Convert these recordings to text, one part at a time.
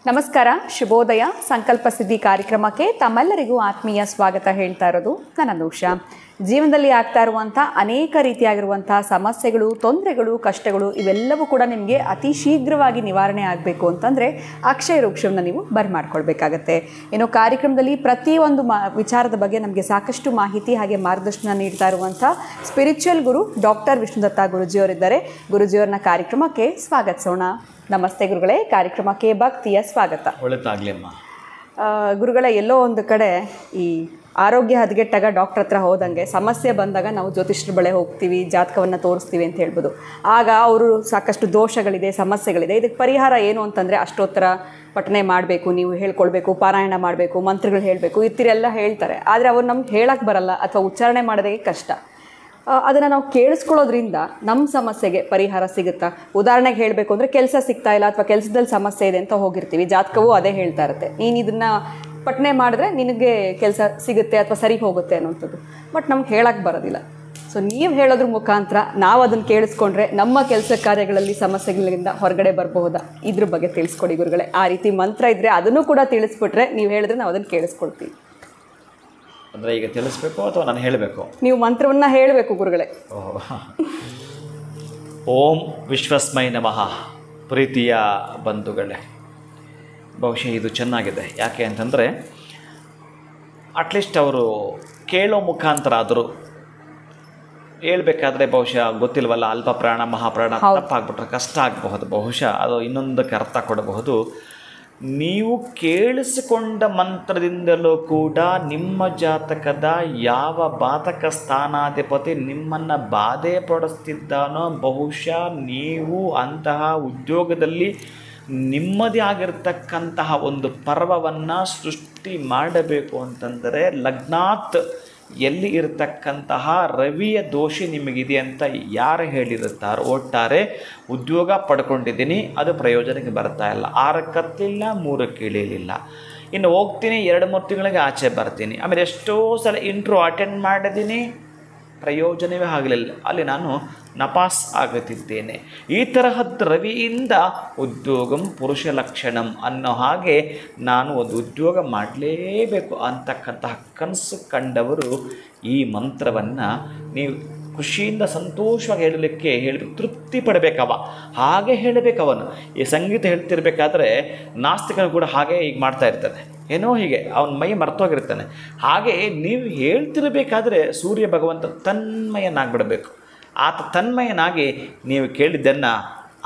ನಮಸ್ಕಾರ, ಶುಭೋದಯ. ಸಂಕಲ್ಪ ಸಿದ್ಧಿ ಕಾರ್ಯಕ್ರಮಕ್ಕೆ ತಮ್ಮೆಲ್ಲರಿಗೂ ಆತ್ಮೀಯ ಸ್ವಾಗತ ಹೇಳ್ತಾ ಇರೋದು ನಾನು ಅನೂಷಾ. ಜೀವನದಲ್ಲಿ ಆಗ್ತಾ ಇರುವಂಥ ಅನೇಕ ರೀತಿಯಾಗಿರುವಂಥ ಸಮಸ್ಯೆಗಳು, ತೊಂದರೆಗಳು, ಕಷ್ಟಗಳು ಇವೆಲ್ಲವೂ ಕೂಡ ನಿಮಗೆ ಅತಿ ಶೀಘ್ರವಾಗಿ ನಿವಾರಣೆ ಆಗಬೇಕು ಅಂತಂದರೆ ಅಕ್ಷಯ ವೃಕ್ಷವನ್ನು ನೀವು ಬರ್ಮಾಡ್ಕೊಳ್ಬೇಕಾಗತ್ತೆ. ಏನೋ ಕಾರ್ಯಕ್ರಮದಲ್ಲಿ ಪ್ರತಿಯೊಂದು ವಿಚಾರದ ಬಗ್ಗೆ ನಮಗೆ ಸಾಕಷ್ಟು ಮಾಹಿತಿ ಹಾಗೆ ಮಾರ್ಗದರ್ಶನ ನೀಡ್ತಾ ಇರುವಂಥ ಸ್ಪಿರಿಚುವಲ್ ಗುರು ಡಾಕ್ಟರ್ ವಿಷ್ಣುದತ್ತ ಗುರುಜಿಯವರಿದ್ದಾರೆ. ಗುರುಜಿಯವರನ್ನ ಕಾರ್ಯಕ್ರಮಕ್ಕೆ ಸ್ವಾಗತಿಸೋಣ. ನಮಸ್ತೆ ಗುರುಗಳೇ, ಕಾರ್ಯಕ್ರಮಕ್ಕೆ ಭಕ್ತಿಯ ಸ್ವಾಗತ. ಒಳ್ಳೆದಾಗಲಿ ಅಮ್ಮ. ಗುರುಗಳೇ, ಎಲ್ಲೋ ಒಂದು ಕಡೆ ಈ ಆರೋಗ್ಯ ಹದಗೆಟ್ಟಾಗ ಡಾಕ್ಟರ್ ಹತ್ರ ಹೋದಂಗೆ ಸಮಸ್ಯೆ ಬಂದಾಗ ನಾವು ಜ್ಯೋತಿಷ್ಯರ ಬಳಿ ಹೋಗ್ತೀವಿ, ಜಾತಕವನ್ನು ತೋರಿಸ್ತೀವಿ ಅಂತ ಹೇಳ್ಬೋದು. ಆಗ ಅವರು ಸಾಕಷ್ಟು ದೋಷಗಳಿದೆ, ಸಮಸ್ಯೆಗಳಿದೆ, ಇದಕ್ಕೆ ಪರಿಹಾರ ಏನು ಅಂತಂದರೆ ಅಷ್ಟೋತ್ತರ ಪಠನೆ ಮಾಡಬೇಕು, ನೀವು ಹೇಳ್ಕೊಳ್ಬೇಕು, ಪಾರಾಯಣ ಮಾಡಬೇಕು, ಮಂತ್ರಗಳು ಹೇಳಬೇಕು, ಇತ್ತಿರೆಲ್ಲ ಹೇಳ್ತಾರೆ. ಆದರೆ ಅವ್ರು ನಮ್ಗೆ ಹೇಳಕ್ಕೆ ಬರಲ್ಲ ಅಥವಾ ಉಚ್ಚಾರಣೆ ಮಾಡೋದಕ್ಕೆ ಕಷ್ಟ. ಅದನ್ನು ನಾವು ಕೇಳಿಸ್ಕೊಳ್ಳೋದ್ರಿಂದ ನಮ್ಮ ಸಮಸ್ಯೆಗೆ ಪರಿಹಾರ ಸಿಗುತ್ತಾ? ಉದಾಹರಣೆಗೆ ಹೇಳಬೇಕು ಅಂದರೆ ಕೆಲಸ ಸಿಗ್ತಾ ಇಲ್ಲ ಅಥವಾ ಕೆಲಸದಲ್ಲಿ ಸಮಸ್ಯೆ ಇದೆ ಅಂತ ಹೋಗಿರ್ತೀವಿ, ಜಾತಕವೂ ಅದೇ ಹೇಳ್ತಾ ಇರುತ್ತೆ, ನೀನು ಇದನ್ನು ಪಠನೆ ಮಾಡಿದ್ರೆ ನಿನಗೆ ಕೆಲಸ ಸಿಗುತ್ತೆ ಅಥವಾ ಸರಿ ಹೋಗುತ್ತೆ ಅನ್ನೋಂಥದ್ದು. ಬಟ್ ನಮ್ಗೆ ಹೇಳಕ್ಕೆ ಬರೋದಿಲ್ಲ. ಸೊ ನೀವು ಹೇಳೋದ್ರ ಮುಖಾಂತರ ನಾವು ಅದನ್ನು ಕೇಳಿಸ್ಕೊಂಡ್ರೆ ನಮ್ಮ ಕೆಲಸ ಕಾರ್ಯಗಳಲ್ಲಿ ಸಮಸ್ಯೆಗಳಿಂದ ಹೊರಗಡೆ ಬರಬಹುದಾ? ಇದ್ರ ಬಗ್ಗೆ ತಿಳಿಸ್ಕೊಡಿ ಗುರುಗಳೇ. ಆ ರೀತಿ ಮಂತ್ರ ಇದ್ದರೆ ಅದನ್ನು ಕೂಡ ತಿಳಿಸ್ಬಿಟ್ರೆ ನೀವು ಹೇಳಿದ್ರೆ ನಾವು ಅದನ್ನು ಕೇಳಿಸ್ಕೊಳ್ತೀವಿ. ಅಂದರೆ ಈಗ ತಿಳಿಸ್ಬೇಕು ಅಥವಾ ನಾನು ಹೇಳಬೇಕು? ನೀವು ಮಂತ್ರವನ್ನು ಹೇಳಬೇಕು ಗುರುಗಳೇ. ಓಂ ವಿಶ್ವಸ್ಮೈ ನಮಃ. ಪ್ರೀತಿಯ ಬಂಧುಗಳೇ, ಬಹುಶಃ ಇದು ಚೆನ್ನಾಗಿದೆ. ಯಾಕೆ ಅಂತಂದರೆ ಅಟ್ಲೀಸ್ಟ್ ಅವರು ಕೇಳೋ ಮುಖಾಂತರ ಆದರೂ ಹೇಳ್ಬೇಕಾದ್ರೆ ಬಹುಶಃ ಗೊತ್ತಿಲ್ವಲ್ಲ, ಅಲ್ಪ ಪ್ರಾಣ ಮಹಾಪ್ರಾಣ ತಪ್ಪಾಗ್ಬಿಟ್ರೆ ಕಷ್ಟ ಆಗಬಹುದು. ಬಹುಶಃ ಅದು ಇನ್ನೊಂದಕ್ಕೆ ಅರ್ಥ ಕೊಡಬಹುದು. ನೀವು ಕೇಳಿಸಿಕೊಂಡ ಮಂತ್ರದಿಂದಲೂ ಕೂಡ ನಿಮ್ಮ ಜಾತಕದ ಯಾವ ಬಾಧಕ ಸ್ಥಾನಾಧಿಪತಿ ನಿಮ್ಮನ್ನು ಬಾಧೆ ಪಡಿಸ್ತಿದ್ದಾನೋ ಬಹುಶಃ ನೀವು ಅಂತಹ ಉದ್ಯೋಗದಲ್ಲಿ ನಿಮ್ಮದೇ ಆಗಿರ್ತಕ್ಕಂತಹ ಒಂದು ಪರ್ವವನ್ನು ಸೃಷ್ಟಿ ಮಾಡಬೇಕು ಅಂತಂದರೆ ಲಗ್ನಾತ್ ಎಲ್ಲಿ ಇರತಕ್ಕಂತಹ ರವಿಯ ದೋಷ ನಿಮಗಿದೆ ಅಂತ ಯಾರು ಹೇಳಿರುತ್ತಾರೋ ಒಟ್ಟಾರೆ ಉದ್ಯೋಗ ಪಡ್ಕೊಂಡಿದ್ದೀನಿ, ಅದು ಪ್ರಯೋಜನಕ್ಕೆ ಬರ್ತಾ ಇಲ್ಲ, 6ಕ್ಕೆ ಹತ್ತಲಿಲ್ಲ, 3ಕ್ಕೆ ಇಳಿಯಲಿಲ್ಲ, ಇನ್ನು ಹೋಗ್ತೀನಿ 2-3 ತಿಂಗಳಿಗೆ ಆಚೆ ಬರ್ತೀನಿ, ಆಮೇಲೆ ಎಷ್ಟೋ ಸಲ ಇಂಟ್ರ್ಯೂ ಅಟೆಂಡ್ ಮಾಡಿದ್ದೀನಿ, ಪ್ರಯೋಜನವೇ ಆಗಲಿಲ್ಲ, ಅಲ್ಲಿ ನಾನು ನಪಾಸ್ ಆಗುತ್ತಿದ್ದೇನೆ. ಈ ತರಹದ ರವಿಯಿಂದ ಉದ್ಯೋಗಂ ಪುರುಷ ಲಕ್ಷಣಂ ಅನ್ನೋ ಹಾಗೆ ನಾನು ಒಂದು ಉದ್ಯೋಗ ಮಾಡಲೇಬೇಕು ಅಂತಕ್ಕಂತಹ ಕನಸು ಕಂಡವರು ಈ ಮಂತ್ರವನ್ನು ನೀವು ಖುಷಿಯಿಂದ ಸಂತೋಷವಾಗಿ ಹೇಳಲಿಕ್ಕೆ ತೃಪ್ತಿ ಪಡಬೇಕವ, ಹಾಗೆ ಹೇಳಬೇಕವನು. ಈ ಸಂಗೀತ ಹೇಳ್ತಿರ್ಬೇಕಾದ್ರೆ ನಾಸ್ತಿಕನು ಕೂಡ ಹಾಗೆ ಈಗ ಮಾಡ್ತಾ ಇರ್ತಾನೆ, ಏನೋ ಹೀಗೆ ಅವನ ಮೈ ಮರ್ತೋಗಿರ್ತಾನೆ. ಹಾಗೆ ನೀವು ಹೇಳ್ತಿರಬೇಕಾದ್ರೆ ಸೂರ್ಯ ಭಗವಂತ ತನ್ಮಯನಾಗ್ಬಿಡಬೇಕು. ಆತ ತನ್ಮಯನಾಗಿ ನೀವು ಕೇಳಿದ್ದನ್ನು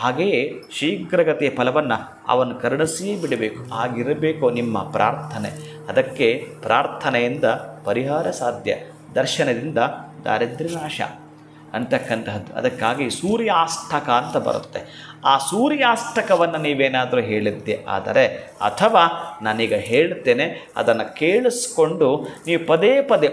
ಹಾಗೆಯೇ ಶೀಘ್ರಗತಿಯ ಫಲವನ್ನು ಅವನು ಕರುಣಿಸಿ ಬಿಡಬೇಕು. ಆಗಿರಬೇಕು ನಿಮ್ಮ ಪ್ರಾರ್ಥನೆ. ಅದಕ್ಕೆ ಪ್ರಾರ್ಥನೆಯಿಂದ ಪರಿಹಾರ ಸಾಧ್ಯ, ದರ್ಶನದಿಂದ ದಾರಿದ್ರ್ಯ ನಾಶ ಅಂತಕ್ಕಂತಹದ್ದು. ಅದಕ್ಕಾಗಿ ಸೂರ್ಯಾಷ್ಟಕ ಅಂತ ಬರುತ್ತೆ. ಆ ಸೂರ್ಯಾಷ್ಟಕವನ್ನು ನೀವೇನಾದರೂ ಹೇಳಿದ್ದೆ ಆದರೆ, ಅಥವಾ ನಾನೀಗ ಹೇಳ್ತೇನೆ ಅದನ್ನು ಕೇಳಿಸ್ಕೊಂಡು ನೀವು ಪದೇ ಪದೇ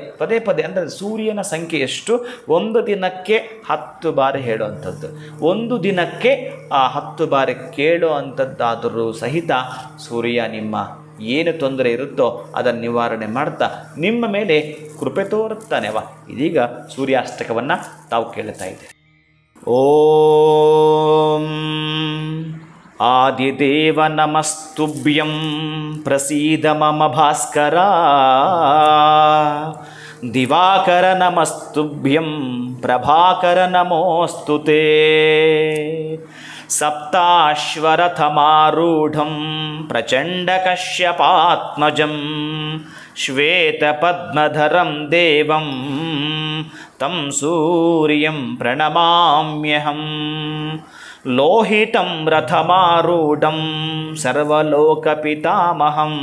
ಅಂದರೆ ಸೂರ್ಯನ ಸಂಖ್ಯೆ ಎಷ್ಟು, ಒಂದು ದಿನಕ್ಕೆ 10 ಬಾರಿ ಹೇಳುವಂಥದ್ದು, ಒಂದು ದಿನಕ್ಕೆ 10 ಬಾರಿ ಕೇಳೋ ಅಂಥದ್ದಾದರೂ ಸಹಿತ ಸೂರ್ಯ ನಿಮ್ಮ ಏನು ತೊಂದರೆ ಇರುತ್ತೋ ಅದನ್ನು ನಿವಾರಣೆ ಮಾಡ್ತಾ ನಿಮ್ಮ ಮೇಲೆ ಕೃಪೆ ತೋರುತ್ತಾನೆವ. ಇದೀಗ ಸೂರ್ಯಾಷ್ಟಕವನ್ನು ತಾವು ಕೇಳ್ತಾ ಇದ್ದೀರಿ. ಓಂ ಆದಿದೇವ ನಮಸ್ತುಭ್ಯಂ ಪ್ರಸೀದ ಮಮ ಭಾಸ್ಕರ, ದಿವಾಕರ ನಮಸ್ತುಭ್ಯಂ ಪ್ರಭಾಕರ ನಮೋಸ್ತುತೇ, ಸಪ್ತಾಶ್ವರಥಮಾರೂಢಂ ಪ್ರಚಂಡಕಶ್ಯಪಾತ್ಮಜಂ ಶ್ವೇತಪದ್ಮಧರಂ ದೇವಂ ತಂ ಸೂರ್ಯಂ ಪ್ರಣಮಾಮ್ಯಹಂ, ಲೋಹಿತಂ ರಥಮಾರೂಢಂ ಸರ್ವಲೋಕಪಿತಾಮಹಂ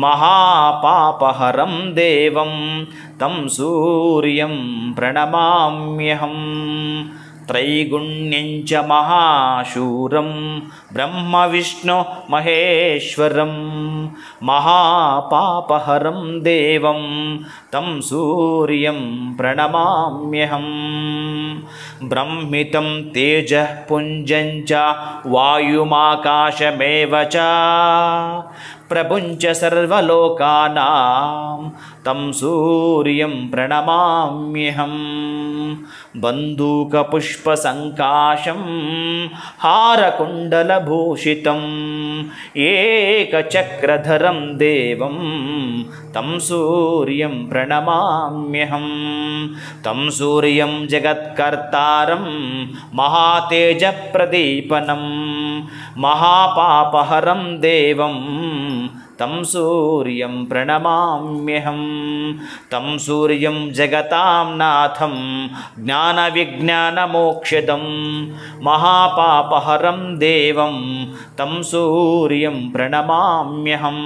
ಮಹಾಪಾಪಹರಂ ದೇವಂ ತಂ ಸೂರ್ಯಂ ಪ್ರಣಮಾಮ್ಯಹಂ, ತ್ರೈಗುಣ್ಯಂಚ ಮಹಾಶೂರಂ ಬ್ರಹ್ಮ ವಿಷ್ಣು ಮಹೇಶ್ವರಂ ಮಹಾಪಾಪಹರಂ ದೇವಂ ತಂ ಸೂರ್ಯಂ ಪ್ರಣಮಾಮ್ಯಹಂ, ಬ್ರಹ್ಮಿತಂ ತೇಜಃ ಪುಂಜಂಚ ವಾಯುಮಾಕಾಶಮೇವ ಚ ಪ್ರಪುಂಚ ಸರ್ವಲೋಕಾನಾಂ ತಂ ಸೂರ್ಯಂ ಪ್ರಣಮಾಮ್ಯಹಂ, ಬಂದೂಕಪುಷ್ಪಸಂಕಾಶಂ ಹಾರಕುಂಡಲಭೂಷಿತಂ ಏಕಚಕ್ರಧರಂ ದೇವಂ तं सूर्यं प्रणमाम्यहं तं सूर्यं जगत्कर्तारं महातेजप्रदीपनं महापापहरं देवं तं सूर्यं प्रणमाम्यहं तं सूर्यं जगतां नाथं ज्ञानविज्ञानमोक्षदं महापापहरं देवं तं सूर्यं प्रणमाम्यहं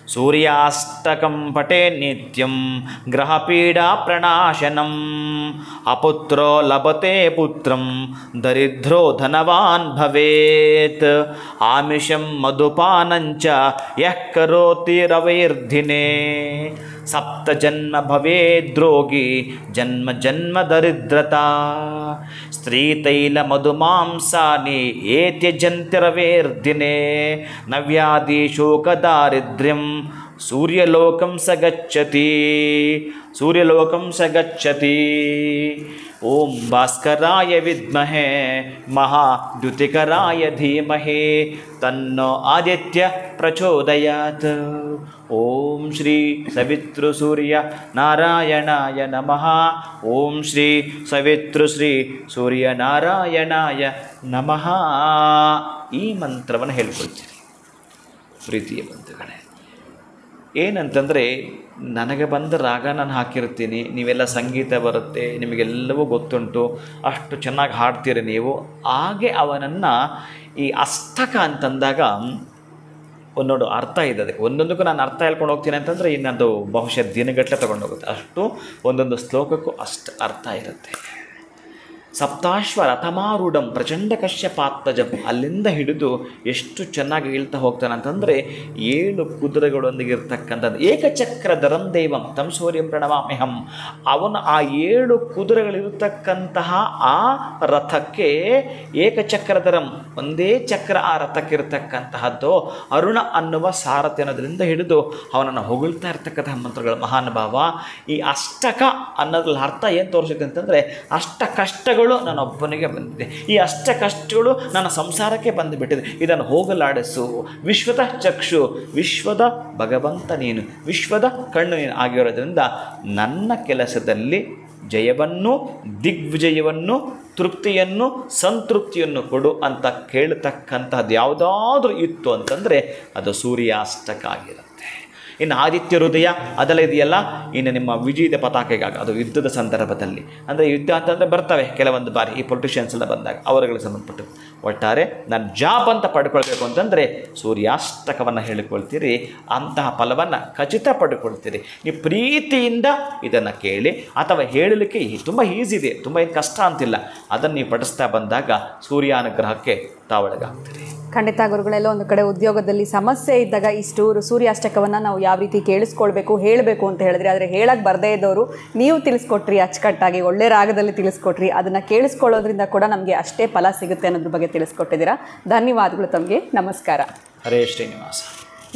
सूर्याष्टकं पठे नित्यं ग्रहपीडाप्रणाशनम् अपुत्रो लभते पुत्रं दरिद्रो धनवान् भवेत् आमिषं मधुपानञ्च यः करोति रवैर्दिने सप्तजन्म भवेद्रोगी जन्म जन्म दरिद्रता स्त्रीतैलमधुमांसानि एत्यजन्त्यरवेर्दिने नव्यादिशोकदारिद्र्यं सूर्यलोकं स गच्छति ओम भास्कराय विद्महे महाद्युतिकराय धीमहि तन्नो आदित्य प्रचोदयात्। ओम श्री सवितृसूर्य नारायणाय नमः। ओम श्री सवितृश्री सूर्य नारायणाय नमः। ಈ ಮಂತ್ರವನ್ನು ಹೇಳ್ಕೊಳ್ತೀನಿ ಪ್ರೀತಿಯ ಬಂಧುಗಳೇ. ಏನಂತಂದರೆ, ನನಗೆ ಬಂದ ರಾಗ ನಾನು ಹಾಕಿರ್ತೀನಿ, ನೀವೆಲ್ಲ ಸಂಗೀತ ಬರುತ್ತೆ, ನಿಮಗೆಲ್ಲವೂ ಗೊತ್ತುಂಟು, ಅಷ್ಟು ಚೆನ್ನಾಗಿ ಹಾಡ್ತೀರಿ ನೀವು. ಹಾಗೆ ಅವನನ್ನು ಈ ಅಷ್ಟಕ ಅಂತಂದಾಗ ಒಂದೊಂದು ಅರ್ಥ ಇದೆ ಅದಕ್ಕೆ. ಒಂದೊಂದಕ್ಕೂ ನಾನು ಅರ್ಥ ಹೇಳ್ಕೊಂಡು ಹೋಗ್ತೀನಿ ಅಂತಂದರೆ ಇನ್ನೊಂದು ಬಹುಶಃ ದಿನಗಟ್ಟಲೆ ತೊಗೊಂಡೋಗುತ್ತೆ. ಅಷ್ಟು ಒಂದೊಂದು ಶ್ಲೋಕಕ್ಕೂ ಅಷ್ಟು ಅರ್ಥ ಇರುತ್ತೆ. ಸಪ್ತಾಶ್ವ ರಥಮಾರೂಢಂ ಪ್ರಚಂಡ ಕಶ್ಯಪಾತ್ಮಜಂ, ಅಲ್ಲಿಂದ ಹಿಡಿದು ಎಷ್ಟು ಚೆನ್ನಾಗಿ ಹೇಳ್ತಾ ಹೋಗ್ತಾನೆ ಅಂತಂದರೆ 7 ಕುದುರೆಗಳೊಂದಿಗೆ ಇರ್ತಕ್ಕಂಥದ್ದು. ಏಕಚಕ್ರಧರಂ ದೇವಂ ತಂ ಸೂರ್ಯಂ ಪ್ರಣಮಾಮ್ಯಹಂ, ಅವನು ಆ 7 ಕುದುರೆಗಳಿರತಕ್ಕಂತಹ ಆ ರಥಕ್ಕೆ ಏಕಚಕ್ರಧರಂ, ಒಂದೇ ಚಕ್ರ ಆ ರಥಕ್ಕೆ ಇರತಕ್ಕಂತಹದ್ದು. ಅರುಣ ಅನ್ನುವ ಸಾರಥಿ ಅನ್ನೋದರಿಂದ ಹಿಡಿದು ಅವನನ್ನು ಹೊಗಳ್ತಾ ಇರ್ತಕ್ಕಂತಹ ಮಂತ್ರಗಳು. ಮಹಾನುಭಾವ, ಈ ಅಷ್ಟಕ ಅನ್ನೋದ್ರಲ್ಲಿ ಅರ್ಥ ಏನು ತೋರಿಸುತ್ತೆ ಅಂತಂದರೆ, ಅಷ್ಟ ಕಷ್ಟಗಳು ನನ್ನೊಬ್ಬನಿಗೆ ಬಂದಿದೆ, ಈ ಅಷ್ಟ ಕಷ್ಟಗಳು ನನ್ನ ಸಂಸಾರಕ್ಕೆ ಬಂದುಬಿಟ್ಟಿದೆ, ಇದನ್ನು ಹೋಗಲಾಡಿಸು. ವಿಶ್ವದ ಚಕ್ಷು, ವಿಶ್ವದ ಭಗವಂತ ನೀನು, ವಿಶ್ವದ ಕಣ್ಣು ನೀನು ಆಗಿರೋದ್ರಿಂದ ನನ್ನ ಕೆಲಸದಲ್ಲಿ ಜಯವನ್ನು, ದಿಗ್ವಿಜಯವನ್ನು, ತೃಪ್ತಿಯನ್ನು, ಸಂತೃಪ್ತಿಯನ್ನು ಕೊಡು ಅಂತ ಕೇಳತಕ್ಕಂಥದ್ದು ಯಾವುದಾದ್ರೂ ಇತ್ತು ಅಂತಂದರೆ ಅದು ಸೂರ್ಯಾಷ್ಟಕ ಆಗಿರುತ್ತೆ. ಇನ್ನು ಆದಿತ್ಯ ಹೃದಯ ಅದೆಲ್ಲ ಇದೆಯಲ್ಲ, ಇನ್ನು ನಿಮ್ಮ ವಿಜಯದ ಪತಾಕೆಗಾಗಿ ಅದು ಯುದ್ಧದ ಸಂದರ್ಭದಲ್ಲಿ, ಅಂದರೆ ಯುದ್ಧ ಅಂತಂದರೆ ಬರ್ತವೆ ಕೆಲವೊಂದು ಬಾರಿ ಈ ಪೊಲಿಟಿಷಿಯನ್ಸ್ ಎಲ್ಲ ಬಂದಾಗ ಅವರುಗಳಿಗೆ ಸಂಬಂಧಪಟ್ಟು. ಒಟ್ಟಾರೆ ನಾನು ಜಾಬ್ ಅಂತ ಪಡ್ಕೊಳ್ಬೇಕು ಅಂತಂದರೆ ಸೂರ್ಯಾಷ್ಟಕವನ್ನು ಹೇಳಿಕೊಳ್ತೀರಿ, ಅಂತಹ ಫಲವನ್ನು ಖಚಿತ ಪಡ್ಕೊಳ್ತೀರಿ. ನೀವು ಪ್ರೀತಿಯಿಂದ ಇದನ್ನು ಕೇಳಿ ಅಥವಾ ಹೇಳಲಿಕ್ಕೆ ತುಂಬ ಈಸಿ ಇದೆ, ತುಂಬ ಏನು ಕಷ್ಟ ಅಂತಿಲ್ಲ. ಅದನ್ನು ನೀವು ಪಠಿಸ್ತಾ ಬಂದಾಗ ಸೂರ್ಯಾನುಗ್ರಹಕ್ಕೆ ತಾವೊಳಗಾಗ್ತೀರಿ. ಖಂಡಿತ ಗುರುಗಳೆಲ್ಲ ಒಂದು ಕಡೆ ಉದ್ಯೋಗದಲ್ಲಿ ಸಮಸ್ಯೆ ಇದ್ದಾಗ ಇಷ್ಟು ಸೂರ್ಯಾಷ್ಟಕವನ್ನು ನಾವು ಯಾವ ರೀತಿ ಕೇಳಿಸ್ಕೊಳ್ಬೇಕು, ಹೇಳಬೇಕು ಅಂತ ಹೇಳಿದ್ರೆ, ಆದರೆ ಹೇಳಕ್ಕೆ ಬರದೇ ಇದ್ದವರು ನೀವು ತಿಳಿಸ್ಕೊಟ್ರಿ, ಅಚ್ಚುಕಟ್ಟಾಗಿ ಒಳ್ಳೆ ರಾಗದಲ್ಲಿ ತಿಳಿಸ್ಕೊಟ್ರಿ. ಅದನ್ನು ಕೇಳಿಸ್ಕೊಳ್ಳೋದ್ರಿಂದ ಕೂಡ ನಮಗೆ ಅಷ್ಟೇ ಫಲ ಸಿಗುತ್ತೆ ಅನ್ನೋದ್ರ ಬಗ್ಗೆ ತಿಳಿಸ್ಕೊಟ್ಟಿದ್ದೀರಾ. ಧನ್ಯವಾದಗಳು ತಮಗೆ. ನಮಸ್ಕಾರ. ಹರೇ ಶ್ರೀನಿವಾಸ.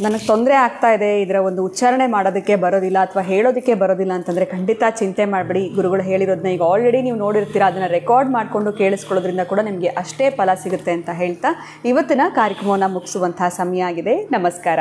ನನಗೆ ತೊಂದರೆ ಆಗ್ತಾ ಇದೆ, ಇದರ ಒಂದು ಉಚ್ಚಾರಣೆ ಮಾಡೋದಕ್ಕೆ ಬರೋದಿಲ್ಲ ಅಥವಾ ಹೇಳೋದಕ್ಕೆ ಬರೋದಿಲ್ಲ ಅಂತಂದರೆ ಖಂಡಿತ ಚಿಂತೆ ಮಾಡಬೇಡಿ. ಗುರುಗಳು ಹೇಳಿರೋದನ್ನ ಈಗ ಆಲ್ರೆಡಿ ನೀವು ನೋಡಿರ್ತೀರ, ಅದನ್ನು ರೆಕಾರ್ಡ್ ಮಾಡಿಕೊಂಡು ಕೇಳಿಸ್ಕೊಳ್ಳೋದ್ರಿಂದ ಕೂಡ ನಿಮಗೆ ಅಷ್ಟೇ ಫಲ ಸಿಗುತ್ತೆ ಅಂತ ಹೇಳ್ತಾ ಇವತ್ತಿನ ಕಾರ್ಯಕ್ರಮವನ್ನು ಮುಗಿಸುವಂತಹ ಸಮಯ ಆಗಿದೆ. ನಮಸ್ಕಾರ.